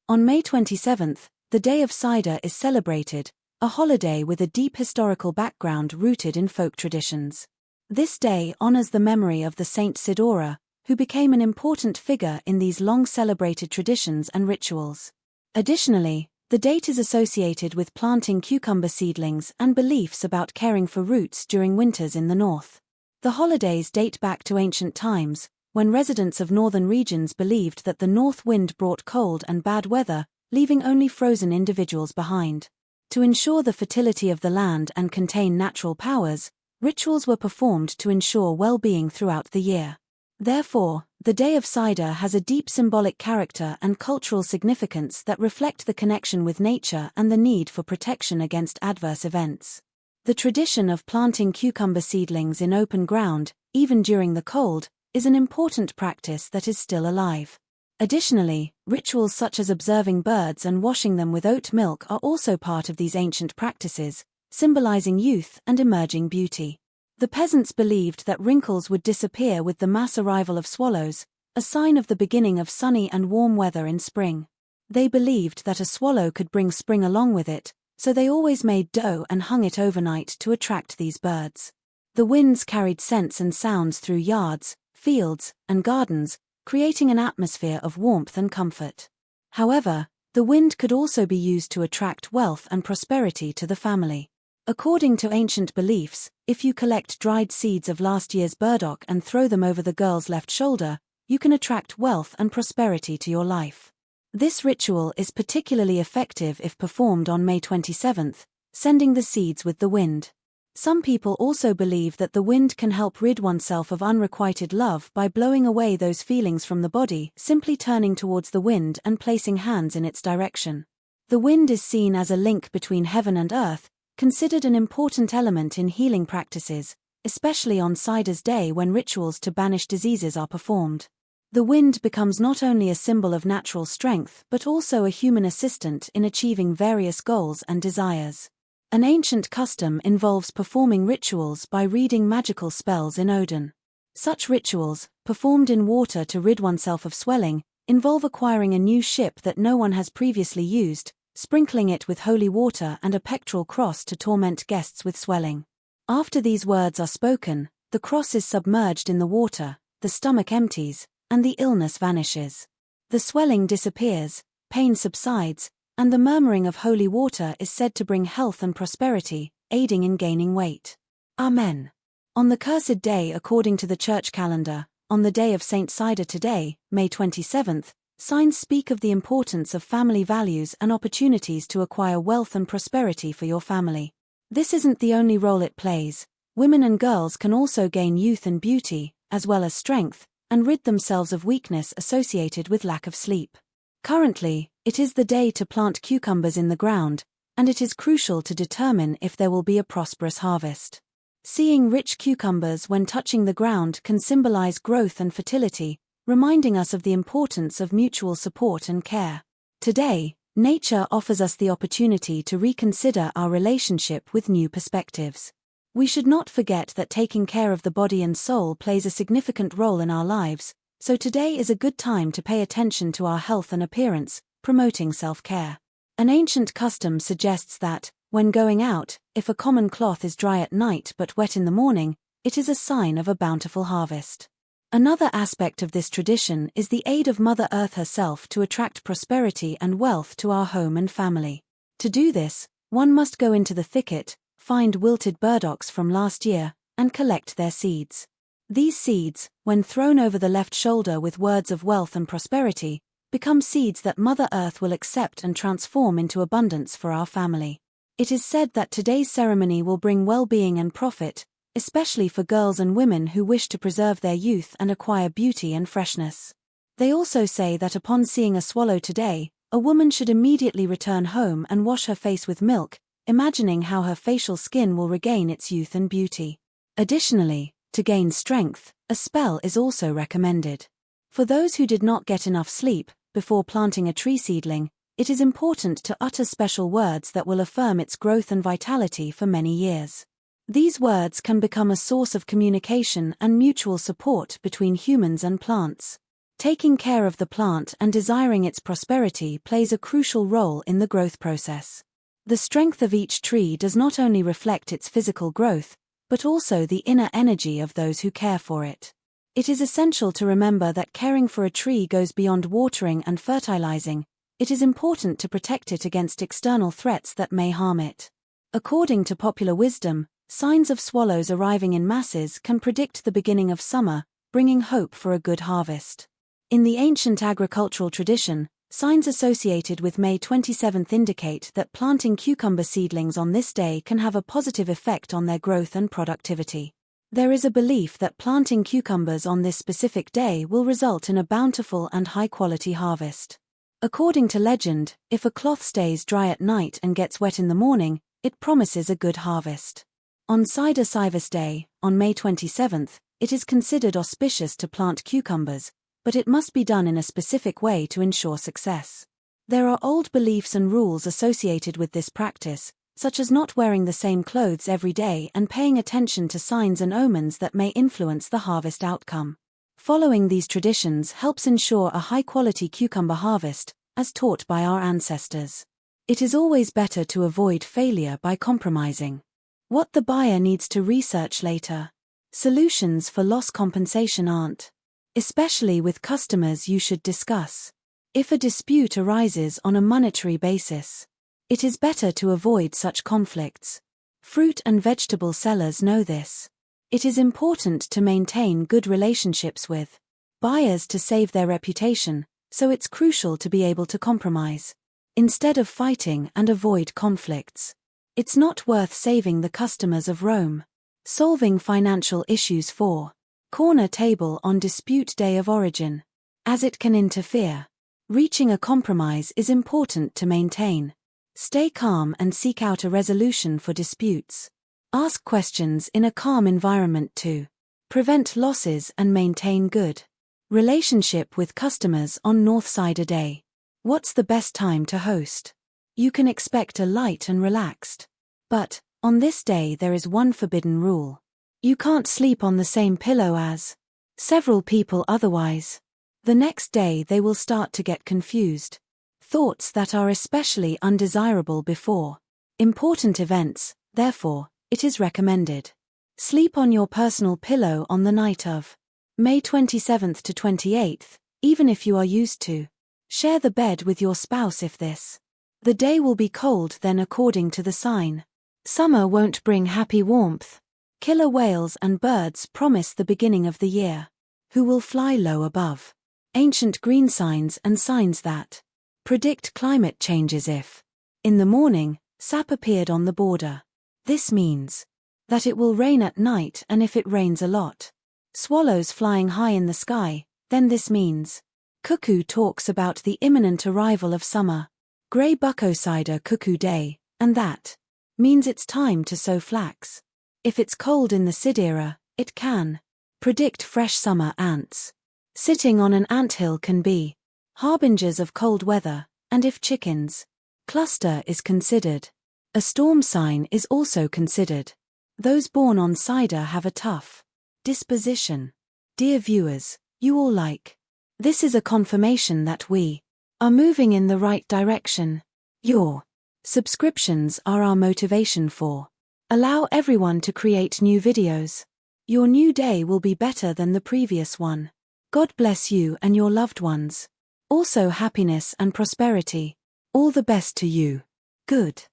On May 27th, the Day of Cider is celebrated, a holiday with a deep historical background rooted in folk traditions. This day honors the memory of the Saint Sidora, who became an important figure in these long-celebrated traditions and rituals. Additionally, the date is associated with planting cucumber seedlings and beliefs about caring for roots during winters in the north. The holidays date back to ancient times, when residents of northern regions believed that the north wind brought cold and bad weather, leaving only frozen individuals behind. To ensure the fertility of the land and contain natural powers, rituals were performed to ensure well-being throughout the year. Therefore, the Day of Cider has a deep symbolic character and cultural significance that reflect the connection with nature and the need for protection against adverse events. The tradition of planting cucumber seedlings in open ground, even during the cold, is an important practice that is still alive. Additionally, rituals such as observing birds and washing them with oat milk are also part of these ancient practices, symbolizing youth and emerging beauty. The peasants believed that wrinkles would disappear with the mass arrival of swallows, a sign of the beginning of sunny and warm weather in spring. They believed that a swallow could bring spring along with it, so they always made dough and hung it overnight to attract these birds. The winds carried scents and sounds through yards, fields, and gardens, creating an atmosphere of warmth and comfort. However, the wind could also be used to attract wealth and prosperity to the family. According to ancient beliefs, if you collect dried seeds of last year's burdock and throw them over the girl's left shoulder, you can attract wealth and prosperity to your life. This ritual is particularly effective if performed on May 27th, sending the seeds with the wind. Some people also believe that the wind can help rid oneself of unrequited love by blowing away those feelings from the body, simply turning towards the wind and placing hands in its direction. The wind is seen as a link between heaven and earth, considered an important element in healing practices, especially on Cider's Day when rituals to banish diseases are performed. The wind becomes not only a symbol of natural strength but also a human assistant in achieving various goals and desires. An ancient custom involves performing rituals by reading magical spells in Odin. Such rituals, performed in water to rid oneself of swelling, involve acquiring a new ship that no one has previously used, sprinkling it with holy water and a pectoral cross to torment guests with swelling. After these words are spoken, the cross is submerged in the water, the stomach empties, and the illness vanishes. The swelling disappears, pain subsides, and the murmuring of holy water is said to bring health and prosperity, aiding in gaining weight. Amen. On the cursed day according to the church calendar, on the day of Saint Cider today, May 27th, signs speak of the importance of family values and opportunities to acquire wealth and prosperity for your family. This isn't the only role it plays. Women and girls can also gain youth and beauty, as well as strength, and rid themselves of weakness associated with lack of sleep. Currently, it is the day to plant cucumbers in the ground, and it is crucial to determine if there will be a prosperous harvest. Seeing rich cucumbers when touching the ground can symbolize growth and fertility, reminding us of the importance of mutual support and care. Today, nature offers us the opportunity to reconsider our relationship with new perspectives. We should not forget that taking care of the body and soul plays a significant role in our lives, so today is a good time to pay attention to our health and appearance, promoting self-care. An ancient custom suggests that, when going out, if a common cloth is dry at night but wet in the morning, it is a sign of a bountiful harvest. Another aspect of this tradition is the aid of Mother Earth herself to attract prosperity and wealth to our home and family. To do this, one must go into the thicket, find wilted burdocks from last year, and collect their seeds. These seeds, when thrown over the left shoulder with words of wealth and prosperity, become seeds that Mother Earth will accept and transform into abundance for our family. It is said that today's ceremony will bring well-being and profit, especially for girls and women who wish to preserve their youth and acquire beauty and freshness. They also say that upon seeing a swallow today, a woman should immediately return home and wash her face with milk, imagining how her facial skin will regain its youth and beauty. Additionally, to gain strength, a spell is also recommended. For those who did not get enough sleep, before planting a tree seedling, it is important to utter special words that will affirm its growth and vitality for many years. These words can become a source of communication and mutual support between humans and plants. Taking care of the plant and desiring its prosperity plays a crucial role in the growth process. The strength of each tree does not only reflect its physical growth, but also the inner energy of those who care for it. It is essential to remember that caring for a tree goes beyond watering and fertilizing. It is important to protect it against external threats that may harm it. According to popular wisdom, signs of swallows arriving in masses can predict the beginning of summer, bringing hope for a good harvest. In the ancient agricultural tradition, signs associated with May 27 indicate that planting cucumber seedlings on this day can have a positive effect on their growth and productivity. There is a belief that planting cucumbers on this specific day will result in a bountiful and high-quality harvest. According to legend, if a cloth stays dry at night and gets wet in the morning, it promises a good harvest. On Sidor Isso Day, on May 27, it is considered auspicious to plant cucumbers, but it must be done in a specific way to ensure success. There are old beliefs and rules associated with this practice, such as not wearing the same clothes every day and paying attention to signs and omens that may influence the harvest outcome. Following these traditions helps ensure a high-quality cucumber harvest, as taught by our ancestors. It is always better to avoid failure by compromising. What the buyer needs to research later. Solutions for loss compensation aren't. Especially with customers, you should discuss. If a dispute arises on a monetary basis, it is better to avoid such conflicts. Fruit and vegetable sellers know this. It is important to maintain good relationships with buyers to save their reputation, so it's crucial to be able to compromise. Instead of fighting and avoid conflicts. It's not worth saving the customers of Rome. Solving financial issues for corner table on dispute day of origin. As it can interfere. Reaching a compromise is important to maintain. Stay calm and seek out a resolution for disputes. Ask questions in a calm environment to prevent losses and maintain good relationship with customers on North Sidor Day. What's the best time to host? You can expect a light and relaxed. But, on this day there is one forbidden rule. You can't sleep on the same pillow as several people otherwise. The next day they will start to get confused. Thoughts that are especially undesirable before important events, therefore, it is recommended. Sleep on your personal pillow on the night of May 27th to 28th, even if you are used to. Share the bed with your spouse if the day will be cold then according to the sign. Summer won't bring happy warmth. Killer whales and birds promise the beginning of the year. Who will fly low above? Ancient green signs and signs that predict climate changes if, in the morning, sap appeared on the border. This means that it will rain at night and if it rains a lot. Swallows flying high in the sky, then this means cuckoo talks about the imminent arrival of summer. Grey bucko cider cuckoo day, and that means it's time to sow flax. If it's cold in the Sidera, it can predict fresh summer ants. Sitting on an anthill can be harbingers of cold weather, and if chickens cluster is considered, a storm sign is also considered. Those born on Sidor have a tough disposition. Dear viewers, you all like. This is a confirmation that we are moving in the right direction. Your subscriptions are our motivation for allow everyone to create new videos. Your new day will be better than the previous one. God bless you and your loved ones. Also happiness and prosperity. All the best to you. Good.